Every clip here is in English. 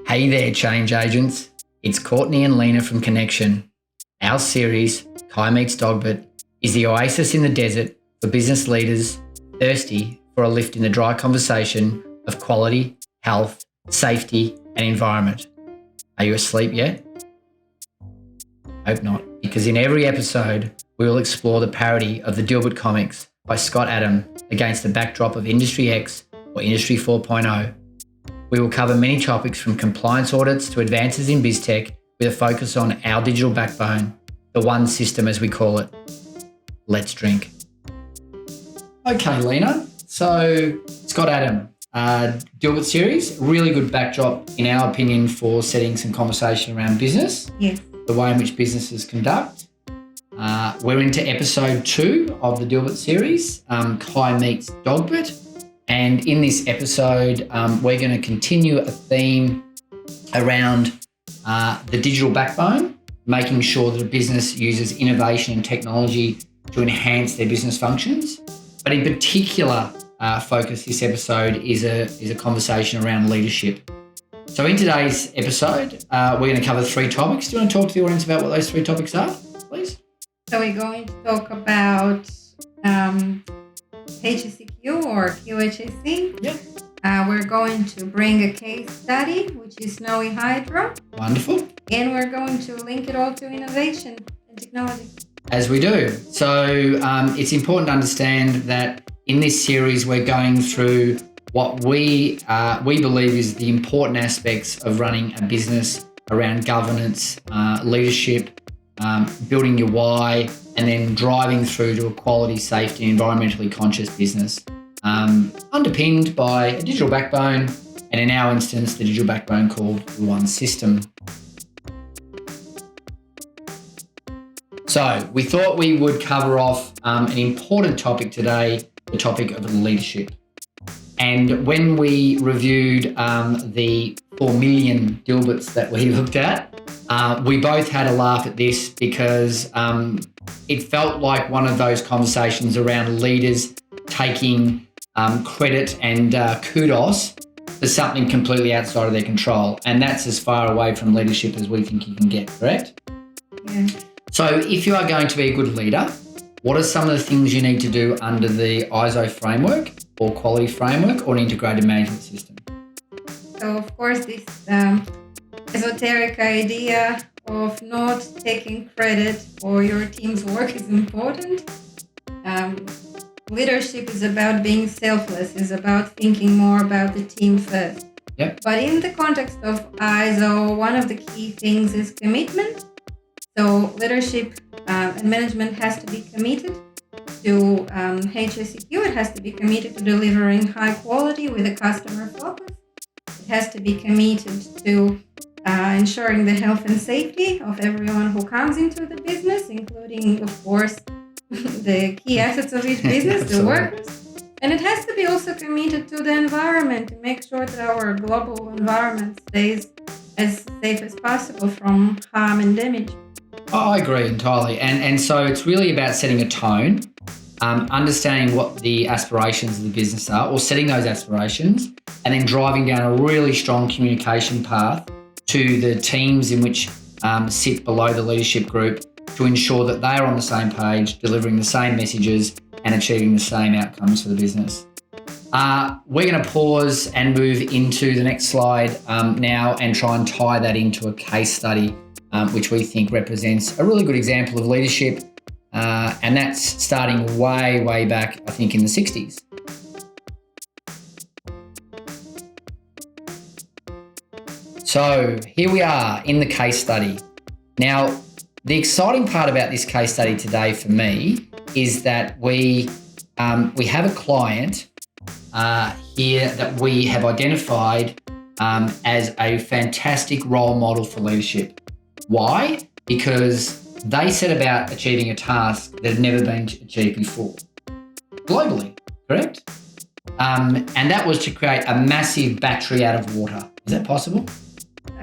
Hey there, change agents. It's Courtney and Lena from Kynection. Our series, Kai Meets Dilbert, is the oasis in the desert for business leaders thirsty for a lift in the dry conversation of quality, health, safety, and environment. Are you asleep yet? Hope not, because in every episode, we will explore the parody of the Dilbert comics by Scott Adam against the backdrop of Industry X or Industry 4.0. We will cover many topics from compliance audits to advances in BizTech with a focus on our digital backbone, the one system as we call it. Let's drink. Okay, Lena. So Scott Adam, Dilbert Series, really good backdrop in our opinion for setting some conversation around business. Yes. The way in which businesses conduct. We're into episode 2 of the Dilbert Series, Kai Meets Dilbert. And in this episode, we're going to continue a theme around the digital backbone, making sure that a business uses innovation and technology to enhance their business functions. But in particular, focus this episode is a conversation around leadership. So in today's episode, we're going to cover 3 topics. Do you want to talk to the audience about what those 3 topics are, please? So we're going to talk about HSEQ or QHSE. Yep. We're going to bring a case study, which is Snowy Hydro. Wonderful. And we're going to link it all to innovation and technology. As we do. So it's important to understand that in this series, we're going through what we believe is the important aspects of running a business around governance, leadership, building your why, and then driving through to a quality, safety, environmentally conscious business, underpinned by a digital backbone, and in our instance, the digital backbone called the One System. So we thought we would cover off an important topic today, the topic of leadership. And when we reviewed the 4 million Dilberts that we looked at, we both had a laugh at this because it felt like one of those conversations around leaders taking credit and kudos for something completely outside of their control. And that's as far away from leadership as we think you can get, correct? Yeah. So if you are going to be a good leader, what are some of the things you need to do under the ISO framework or quality framework or an integrated management system? So of course this esoteric idea of not taking credit for your team's work is important. Leadership is about being selfless, is about thinking more about the team first. Yep. But in the context of ISO, one of the key things is commitment. So leadership and management has to be committed to HSEQ. It has to be committed to delivering high quality with a customer focus. It has to be committed to ensuring the health and safety of everyone who comes into the business, including, of course, the key assets of each business, the workers. And it has to be also committed to the environment to make sure that our global environment stays as safe as possible from harm and damage. Oh, I agree entirely. And so it's really about setting a tone, understanding what the aspirations of the business are or setting those aspirations and then driving down a really strong communication path to the teams in which sit below the leadership group to ensure that they are on the same page, delivering the same messages and achieving the same outcomes for the business. We're going to pause and move into the next slide now and try and tie that into a case study which we think represents a really good example of leadership, and that's starting way back, I think, in the 60s. So here we are in the case study. Now, the exciting part about this case study today for me is that we have a client here that we have identified as a fantastic role model for leadership. Why? Because they set about achieving a task that had never been achieved before, globally, correct? And that was to create a massive battery out of water. Is that possible?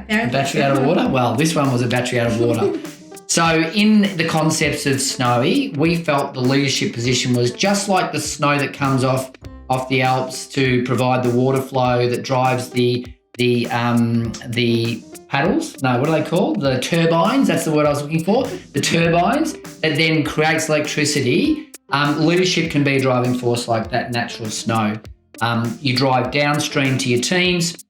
A battery out of water? Well, this one was a battery out of water. So in the concepts of Snowy, we felt the leadership position was just like the snow that comes off the Alps to provide the water flow that drives the the paddles. No, what are they called? The turbines. That's the word I was looking for. The turbines that then creates electricity. Leadership can be a driving force like that natural snow. You drive downstream to your teams,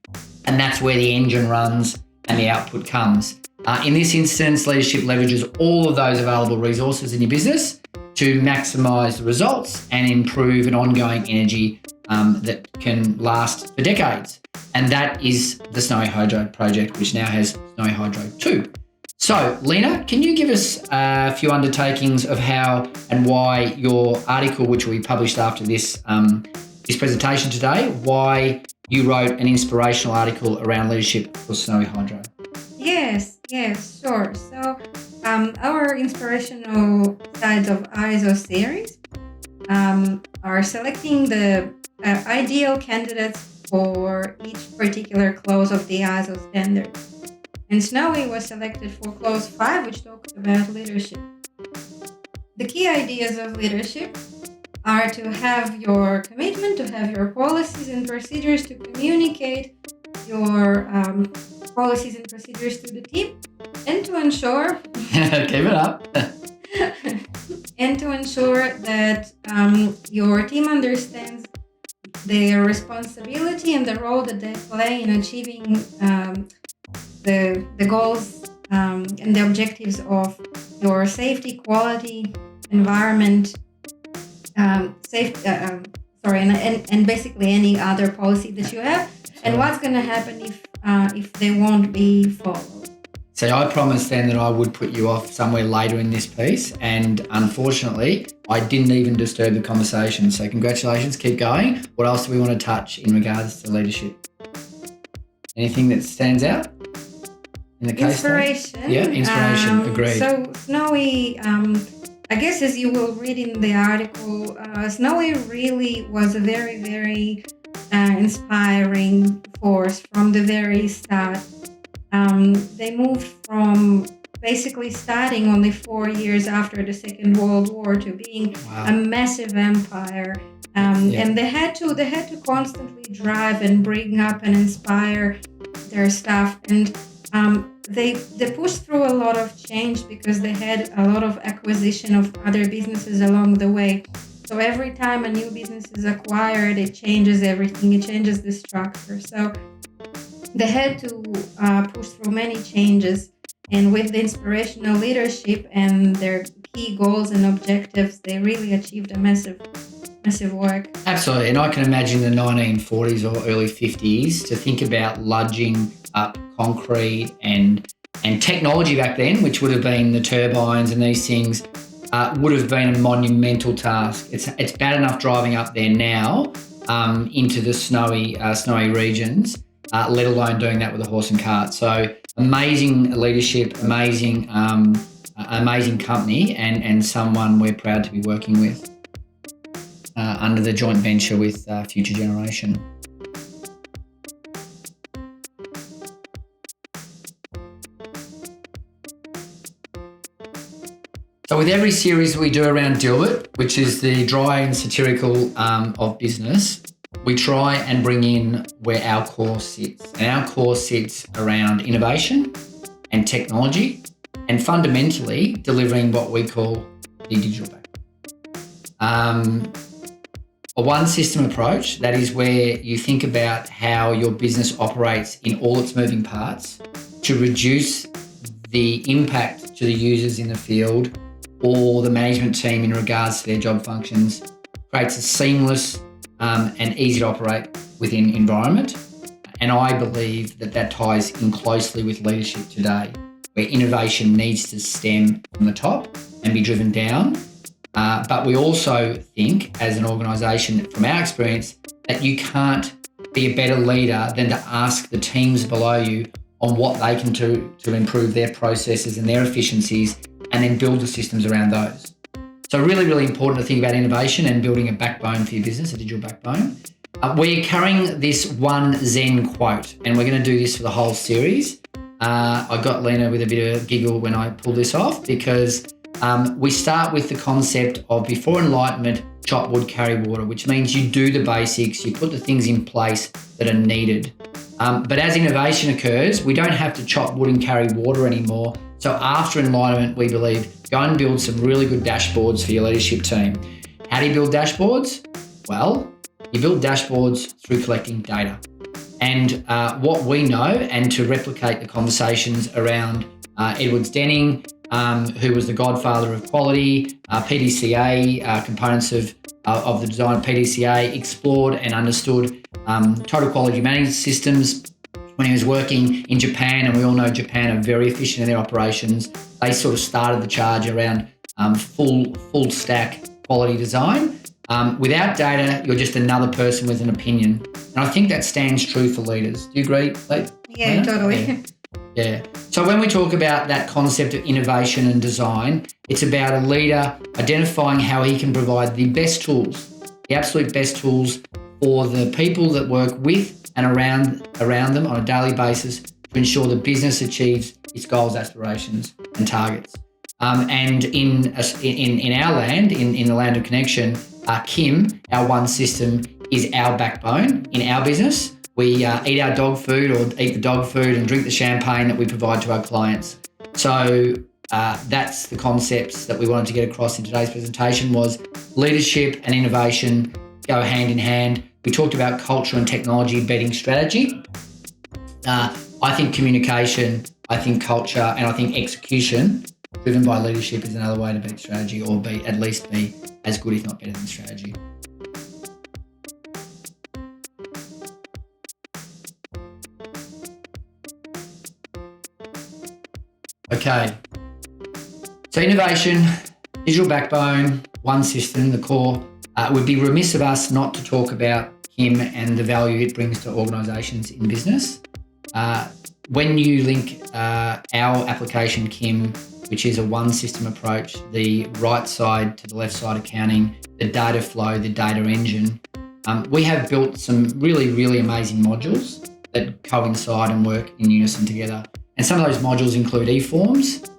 and that's where the engine runs and the output comes. In this instance, leadership leverages all of those available resources in your business to maximise the results and improve an ongoing energy that can last for decades. And that is the Snowy Hydro project, which now has Snowy Hydro 2. So, Lena, can you give us a few undertakings of how and why your article, which we published after this presentation today, why you wrote an inspirational article around leadership for Snowy Hydro? Yes, sure. So, our inspirational sides of ISO series are selecting the ideal candidates for each particular clause of the ISO standard. And Snowy was selected for clause 5, which talks about leadership. The key ideas of leadership are to have your commitment, to have your policies and procedures, to communicate your policies and procedures to the team, and to ensure keep it up and to ensure that your team understands their responsibility and the role that they play in achieving the goals and the objectives of your safety, quality, environment, and basically any other policy that you have, and what's going to happen if they won't be followed. So I promised then that I would put you off somewhere later in this piece, and unfortunately I didn't even disturb the conversation. So congratulations, keep going. What else do we want to touch in regards to leadership? Anything that stands out in the case study? Inspiration. Yeah, inspiration, agreed. So Snowy, I guess as you will read in the article, Snowy really was a very, very inspiring force from the very start. They moved from basically starting only 4 years after the Second World War to being a massive empire, and they had to constantly drive and bring up and inspire their staff, and they pushed through a lot of change because they had a lot of acquisition of other businesses along the way. So every time a new business is acquired, it changes everything. It changes the structure. So they had to push through many changes, and with the inspirational leadership and their key goals and objectives, they really achieved a massive work. Absolutely, and I can imagine the 1940s or early 50s to think about ludging up concrete and technology back then, which would have been the turbines and these things, would have been a monumental task. It's bad enough driving up there now into the snowy regions, let alone doing that with a horse and cart. So amazing leadership, amazing company, and someone we're proud to be working with under the joint venture with Future Generation. So with every series we do around Dilbert, which is the dry and satirical of business, we try and bring in where our core sits. And our core sits around innovation and technology, and fundamentally delivering what we call the digital backbone. A one system approach, that is where you think about how your business operates in all its moving parts to reduce the impact to the users in the field or the management team in regards to their job functions, creates a seamless and easy to operate within environment. And I believe that ties in closely with leadership today, where innovation needs to stem from the top and be driven down. But we also think, as an organisation, from our experience, that you can't be a better leader than to ask the teams below you on what they can do to improve their processes and their efficiencies, and then build the systems around those. So really, really important to think about innovation and building a backbone for your business, a digital backbone. We're carrying this one Zen quote, and we're going to do this for the whole series. I got Lena with a bit of a giggle when I pulled this off, because we start with the concept of before enlightenment, chop wood, carry water, which means you do the basics, you put the things in place that are needed. But as innovation occurs, we don't have to chop wood and carry water anymore. So after enlightenment, we believe, go and build some really good dashboards for your leadership team. How do you build dashboards? Well, you build dashboards through collecting data. And what we know, and to replicate the conversations around Edwards Denning, who was the godfather of quality, PDCA, components of the design of PDCA, explored and understood total quality management systems when he was working in Japan, and we all know Japan are very efficient in their operations. They sort of started the charge around full stack quality design. Without data, you're just another person with an opinion. And I think that stands true for leaders. Do you agree, Lena? Yeah, totally. Yeah. So when we talk about that concept of innovation and design, it's about a leader identifying how he can provide the best tools, the absolute best tools for the people that work with and around them on a daily basis to ensure the business achieves its goals, aspirations and targets. And in our land, in the land of Kynection, Kim, our one system, is our backbone in our business. We eat our dog food or eat the dog food and drink the champagne that we provide to our clients. So that's the concepts that we wanted to get across in today's presentation, was leadership and innovation go hand in hand. We talked about culture and technology beating strategy. I think communication, I think culture, and I think execution driven by leadership is another way to beat strategy, or at least be as good, if not better than strategy. Okay, so innovation, digital backbone, one system, the core. It would be remiss of us not to talk about Kim and the value it brings to organisations in business. When you link our application, Kim, which is a one system approach, the right side to the left side accounting, the data flow, the data engine, we have built some really, really amazing modules that coincide and work in unison together. And some of those modules include eForms,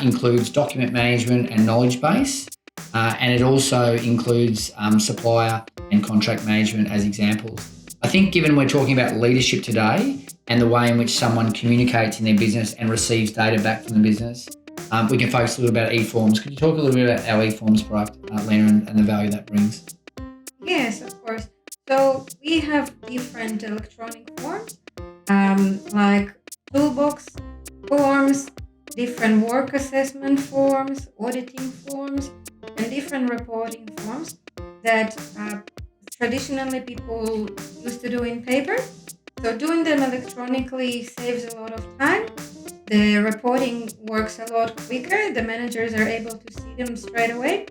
includes document management and knowledge base, and it also includes supplier and contract management as examples. I think given we're talking about leadership today and the way in which someone communicates in their business and receives data back from the business, we can focus a little about eForms. Could you talk a little bit about our eForms product, Lena, and the value that brings? Yes, of course. So we have different electronic forms, like toolbox forms, different work assessment forms, auditing forms, and different reporting forms that traditionally people used to do in paper. So doing them electronically saves a lot of time. The reporting works a lot quicker. The managers are able to see them straight away.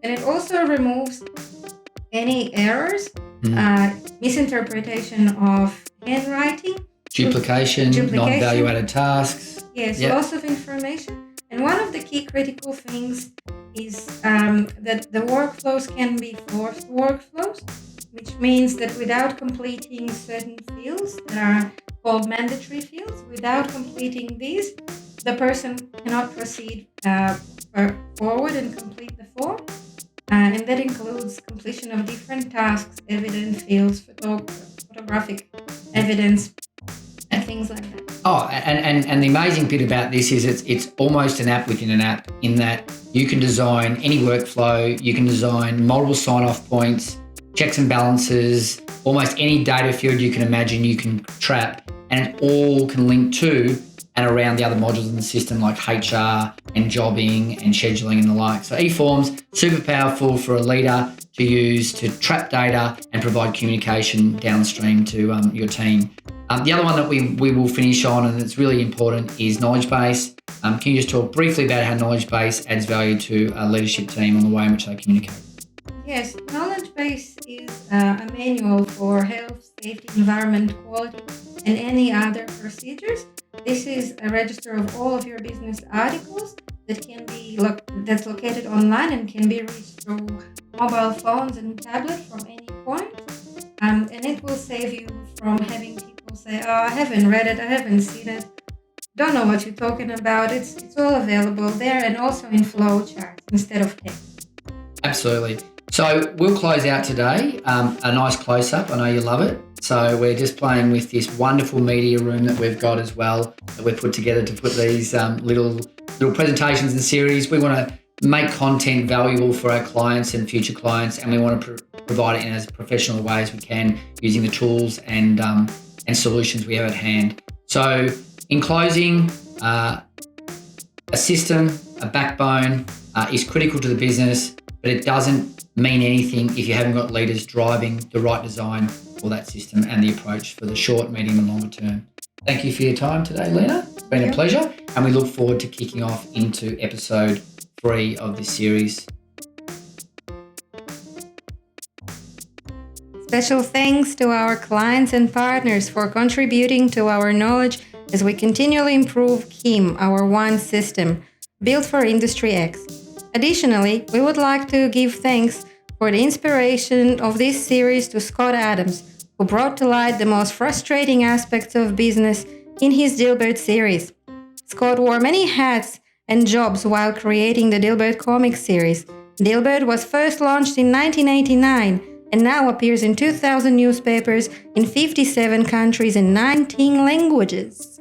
And it also removes any errors, misinterpretation of handwriting, duplication, non-value-added tasks. Yes, loss of information. And one of the key critical things is that the workflows can be forced workflows, which means that without completing certain fields that are called mandatory fields, without completing these, the person cannot proceed forward and complete the form. And that includes completion of different tasks, evidence fields, photographic evidence, and things like that. Oh, and the amazing bit about this is it's almost an app within an app, in that you can design any workflow, you can design multiple sign-off points, checks and balances, almost any data field you can imagine you can trap, and it all can link to and around the other modules in the system like HR and jobbing and scheduling and the like. So eForms, super powerful for a leader to use to trap data and provide communication downstream to your team. The other one that we will finish on, and it's really important, is knowledge base. Can you just talk briefly about how knowledge base adds value to a leadership team on the way in which they communicate? Yes, knowledge base is a manual for health, safety, environment, quality, and any other procedures. This is a register of all of your business articles that can be that's located online and can be reached through mobile phones and tablets from any point. And it will save you from having people say, "Oh, I haven't read it, I haven't seen it, don't know what you're talking about." It's all available there, and also in flow charts instead of text. Absolutely. So we'll close out today, a nice close-up. I know you love it. So we're just playing with this wonderful media room that we've got as well, that we've put together to put these little presentations and series. We want to make content valuable for our clients and future clients, and we want to provide it in as professional a way as we can using the tools and solutions we have at hand. So in closing, a system, a backbone is critical to the business, but it doesn't mean anything if you haven't got leaders driving the right design for that system and the approach for the short, medium and longer term. Thank you for your time today, Lena. It's been a pleasure, and we look forward to kicking off into episode 3 of this series. Special thanks to our clients and partners for contributing to our knowledge as we continually improve KIM, our one system, built for Industry X. Additionally, we would like to give thanks for the inspiration of this series to Scott Adams, who brought to light the most frustrating aspects of business in his Dilbert series. Scott wore many hats and jobs while creating the Dilbert comic series. Dilbert was first launched in 1989 and now appears in 2,000 newspapers in 57 countries and 19 languages.